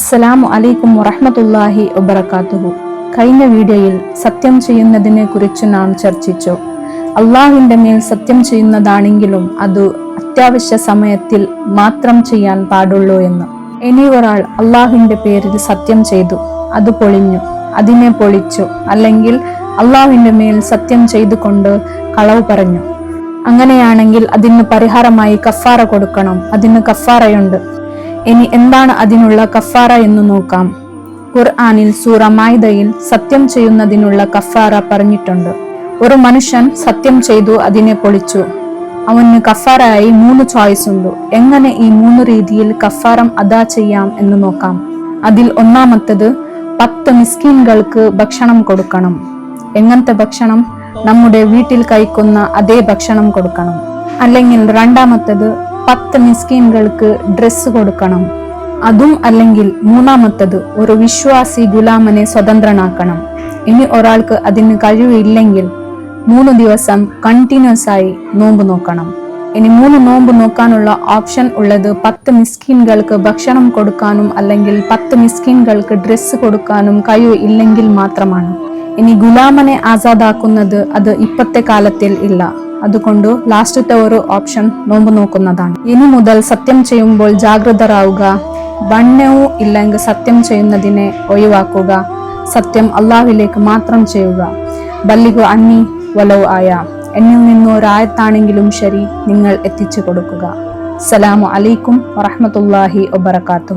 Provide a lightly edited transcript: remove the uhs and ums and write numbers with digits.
അസ്സലാമു അലൈക്കും വറഹ്മത്തുള്ളാഹി വബറകാതുഹു. കഴിഞ്ഞ വീഡിയോയിൽ സത്യം ചെയ്യുന്നതിനെ കുറിച്ച് നാം ചർച്ചിച്ചു. അള്ളാഹുവിന്റെ മേൽ സത്യം ചെയ്യുന്നതാണെങ്കിലും അത് അത്യാവശ്യ സമയത്തിൽ മാത്രം ചെയ്യാൻ പാടുള്ളൂ എന്ന്. ഇനി ഒരാൾ അള്ളാഹുവിന്റെ പേരിൽ സത്യം ചെയ്തു, അത് പൊളിഞ്ഞു, അതിനെ പൊളിച്ചു, അല്ലെങ്കിൽ അള്ളാഹുവിന്റെ മേൽ സത്യം ചെയ്തുകൊണ്ട് കളവ് പറഞ്ഞു. അങ്ങനെയാണെങ്കിൽ അതിന് പരിഹാരമായി കഫാറ കൊടുക്കണം. അതിന് കഫാറയുണ്ട്. ഇനി എന്താണ് അതിനുള്ള കഫാറ എന്ന് നോക്കാം. ഖുർആനിൽ സൂറ മാഇദയിൽ സത്യം ചെയ്യുന്നതിനുള്ള കഫാറ പറഞ്ഞിട്ടുണ്ട്. ഒരു മനുഷ്യൻ സത്യം ചെയ്തു, അതിനെ പൊളിച്ചു. അവന് കഫാറയായി 3 ചോയ്സ് ഉണ്ട്. എങ്ങനെ ഈ 3 രീതിയിൽ കഫാറം അദാ ചെയ്യാം എന്ന് നോക്കാം. അതിൽ ഒന്നാമത്തത് 10 മിസ്കീൻകൾക്ക് ഭക്ഷണം കൊടുക്കണം. എങ്ങനത്തെ ഭക്ഷണം? നമ്മുടെ വീട്ടിൽ കഴിക്കുന്ന അതേ ഭക്ഷണം കൊടുക്കണം. അല്ലെങ്കിൽ രണ്ടാമത്തത് 10 മിസ്കീൻകൾക്ക് ഡ്രസ്സ് കൊടുക്കണം. അതും അല്ലെങ്കിൽ മൂന്നാമത്തത് ഒരു വിശ്വാസി ഗുലാമനെ സ്വതന്ത്രനാക്കണം. ഇനി ഒരാൾക്ക് അതിന് കഴിവില്ലെങ്കിൽ 3 ദിവസം കണ്ടിന്യൂസ് ആയി നോമ്പ് നോക്കണം. ഇനി 3 നോമ്പ് നോക്കാനുള്ള ഓപ്ഷൻ ഉള്ളത് 10 മിസ്കീൻകൾക്ക് ഭക്ഷണം കൊടുക്കാനും അല്ലെങ്കിൽ 10 മിസ്കീൻകൾക്ക് ഡ്രസ്സ് കൊടുക്കാനും കഴിവ് ഇല്ലെങ്കിൽ മാത്രമാണ്. ഇനി ഗുലാമനെ ആസാദാക്കുന്നത് അത് ഇപ്പോഴത്തെ കാലത്തിൽ ഇല്ല. അതുകൊണ്ട് ലാസ്റ്റത്തെ ഒരു ഓപ്ഷൻ നോമ്പ് നോക്കുന്നതാണ്. ഇനി മുതൽ സത്യം ചെയ്യുമ്പോൾ ജാഗ്രതരാവുക. വണ്യവും ഇല്ലെങ്കിൽ സത്യം ചെയ്യുന്നതിനെ ഒഴിവാക്കുക. സത്യം അള്ളാഹുവിലേക്ക് മാത്രം ചെയ്യുക. ബല്ലിഗു അന്നി വലൗ ആയ, എന്നിൽ നിന്ന് ഒരായത്താണെങ്കിലും ശരി നിങ്ങൾ എത്തിച്ചു കൊടുക്കുക. അസ്സലാമു അലൈക്കും വറഹ്മത്തുള്ളാഹി വബറകാതുഹു.